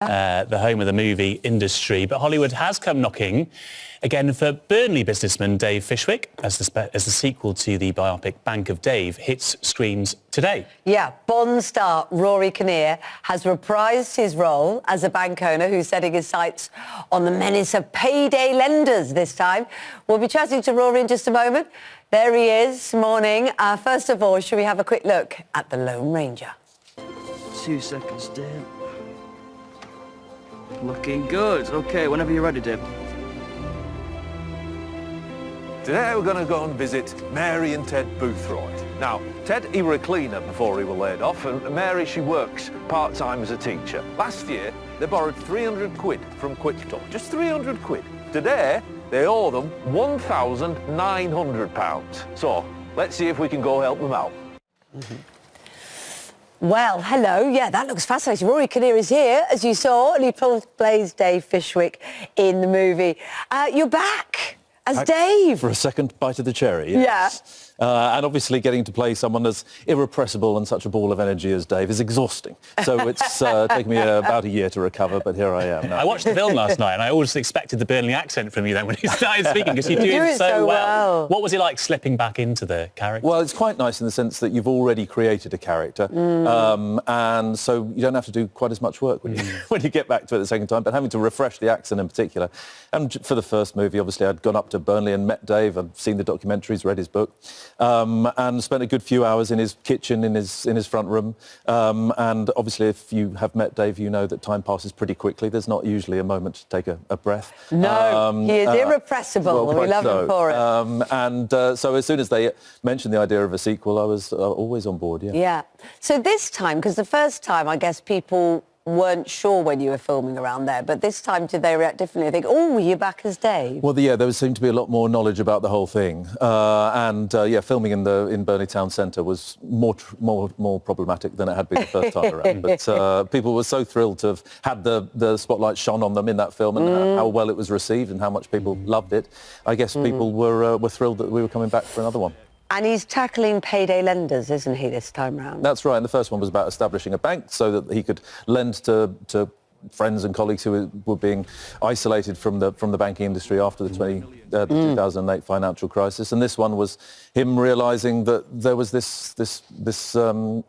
The home of the movie industry. But Hollywood has come knocking again for Burnley businessman Dave Fishwick as the sequel to the biopic Bank of Dave hits screens today. Yeah, Bond star Rory Kinnear has reprised his role as a bank owner who's setting his sights on the menace of payday lenders this time. We'll be chatting to Rory in just a moment. There he is, morning. First of all, should we have a quick look at the Lone Ranger? 2 seconds, Dave. Looking good. OK, whenever you're ready, Dave. Today we're going to go and visit Mary and Ted Boothroyd. Now, Ted, he were a cleaner before he were laid off, and Mary, she works part-time as a teacher. Last year, they borrowed 300 quid from QuickTalk. Just 300 quid. Today, they owe them £1,900. So, let's see if we can go help them out. Well, hello. Yeah, that looks fascinating. Rory Kinnear is here, as you saw, and he plays Dave Fishwick in the movie. You're back as Dave. For a second bite of the cherry, yes. Yeah. And obviously getting to play someone as irrepressible and such a ball of energy as Dave is exhausting. So it's taken me about a year to recover, but here I am now. I watched the film last night and I always expected the Burnley accent from you then when you started speaking, because you do it so well. What was it like slipping back into the character? Well, it's quite nice in the sense that you've already created a character, and so you don't have to do quite as much work when you get back to it the second time, but having to refresh the accent in particular. And for the first movie, obviously, I'd gone up to Burnley and met Dave. I'd seen the documentaries, read his book. And spent a good few hours in his kitchen, in his front room. And obviously, if you have met Dave, you know that time passes pretty quickly. There's not usually a moment to take a breath. No, he is irrepressible. Well, we love him for it. So as soon as they mentioned the idea of a sequel, I was always on board, yeah. Yeah. So this time, because the first time, I guess people weren't sure when you were filming around there, but this time did they react differently? They think, oh, you're back as Dave? Well, yeah, there seemed to be a lot more knowledge about the whole thing, filming in Burnley Town Centre was more problematic than it had been the first time around. But people were so thrilled to have had the spotlight shone on them in that film, and how well it was received and how much people loved it. I guess people were thrilled that we were coming back for another one. And he's tackling payday lenders, isn't he, this time round? That's right. And the first one was about establishing a bank so that he could lend to friends and colleagues who were being isolated from the banking industry after the 2008 financial crisis. And this one was him realising that there was this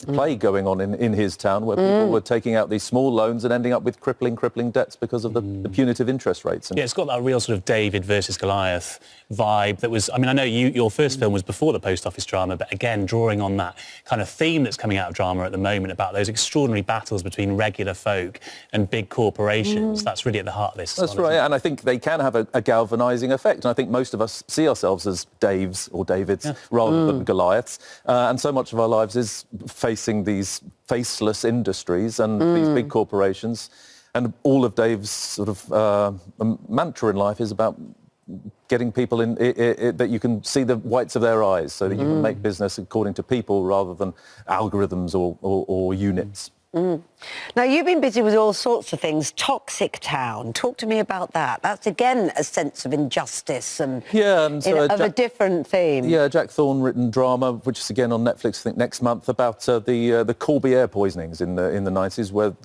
plague going on in his town where people were taking out these small loans and ending up with crippling debts because of the punitive interest rates. And it's got that real sort of David versus Goliath vibe that was, I mean, I know your first film was before the post office drama, but again, drawing on that kind of theme that's coming out of drama at the moment about those extraordinary battles between regular folk and big corporations. That's really at the heart of this. That's right, and I think they can have a galvanising effect. And I think most of us see ourselves as Daves or Davids rather than Goliaths. And so much of our lives is facing these faceless industries and these big corporations. And all of Dave's sort of mantra in life is about getting people that you can see the whites of their eyes so that you can make business according to people rather than algorithms or units. Now, you've been busy with all sorts of things. Toxic Town. Talk to me about that. That's, again, a sense of injustice and, of a different theme. Yeah, Jack Thorne-written drama, which is, again, on Netflix, I think, next month, about the Corby air poisonings in the 90s, where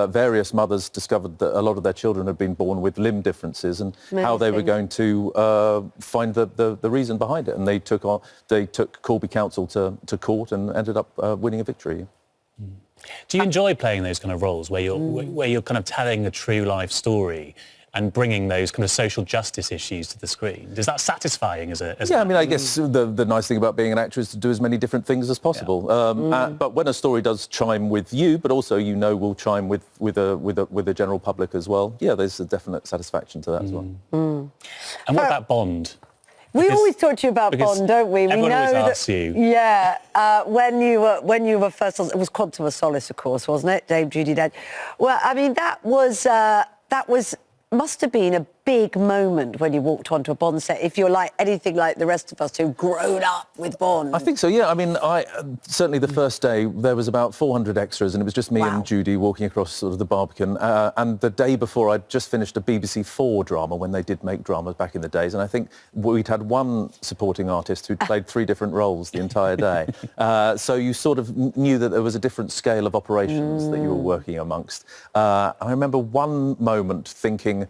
various mothers discovered that a lot of their children had been born with limb differences and how they were going to find the reason behind it. And they took Corby Council to court and ended up winning a victory. Do you enjoy playing those kind of roles where you're kind of telling a true life story and bringing those kind of social justice issues to the screen? Is that satisfying as I mean, I guess the nice thing about being an actor is to do as many different things as possible. But when a story does chime with you, but also will chime with the general public as well, yeah, there's a definite satisfaction to that as well. And what about Bond? We always talk to you about Bond, don't we? Everyone always asks you. Yeah, when you were first, it was Quantum of Solace, of course, wasn't it? Dame Judi Dench. Well, I mean, that must have been a big moment when you walked onto a Bond set, if you're like anything like the rest of us who've grown up with Bond? I think so, yeah. I mean, certainly the first day, there was about 400 extras, and it was just me and Judy walking across sort of the Barbican. And the day before, I'd just finished a BBC 4 drama, when they did make dramas back in the days, and I think we'd had one supporting artist who'd played 3 different roles the entire day. So you sort of knew that there was a different scale of operations that you were working amongst. I remember one moment thinking,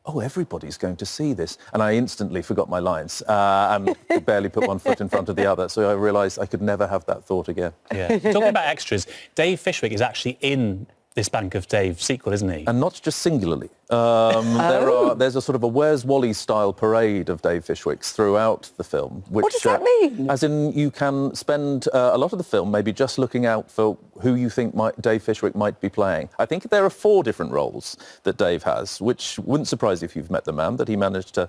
oh, everybody's going to see this. And I instantly forgot my lines and could barely put one foot in front of the other. So I realised I could never have that thought again. Yeah. Talking about extras, Dave Fishwick is actually in this Bank of Dave sequel, isn't he? And not just singularly. There's a sort of a Where's Wally style parade of Dave Fishwicks throughout the film. Which, what does that mean? As in, you can spend a lot of the film maybe just looking out for who you think Dave Fishwick might be playing. I think there are 4 different roles that Dave has, which wouldn't surprise you if you've met the man, that he managed to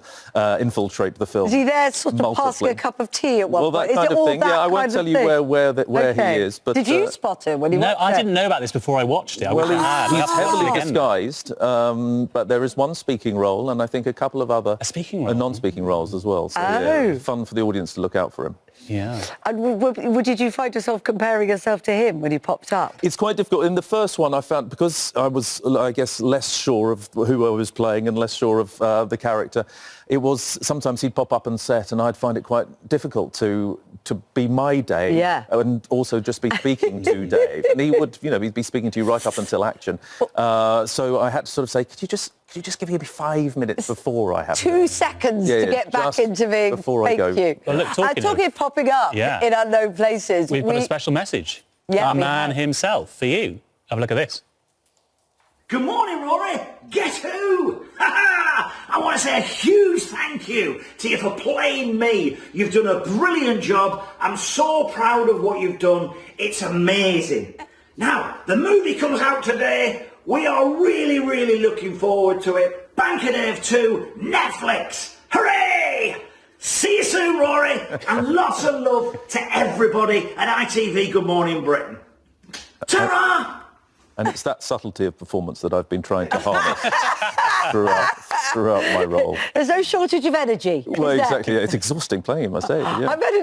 infiltrate the film. Is he there sort of passing a cup of tea at one point? Well, that kind of thing. Yeah, I won't tell you where he is. But did you spot him when he watched it? No, I didn't know about this before I watched it. Well, he's heavily disguised, but there is one speaking role, and I think a couple of other non-speaking roles as well. So yeah, fun for the audience to look out for him. Yeah. And did you find yourself comparing yourself to him when he popped up? It's quite difficult. In the first one, I found, because I was, I guess, less sure of who I was playing and less sure of the character, it was sometimes he'd pop up on set and I'd find it quite difficult to be my Dave and also just be speaking to Dave. And he would, he'd be speaking to you right up until action. So I had to sort of say, could you just give me 5 minutes before I have 2 seconds to get back into being. Before I go. Thank you. Well, look, talking of popping up in unknown places. We've got a special message. Yeah, Our man himself for you. Have a look at this. Good morning, Rory. Guess who? I want to say a huge thank you to you for playing me. You've done a brilliant job. I'm so proud of what you've done. It's amazing. Now, the movie comes out today. We are really, really looking forward to it. Bank of Dave 2, Netflix. Hooray! See you soon, Rory. And lots of love to everybody at ITV Good Morning Britain. Ta-ra! And it's that subtlety of performance that I've been trying to harness throughout my role. There's no shortage of energy. Well, exactly. Yeah. It's exhausting playing him, I say. Yeah. I bet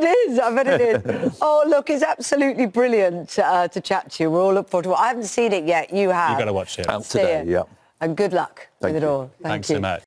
it is. Oh, look, it's absolutely brilliant to chat to you. We're all looking forward to it. I haven't seen it yet. You have. You've got to watch it. Out today, yeah. And good luck with it all. Thanks so much.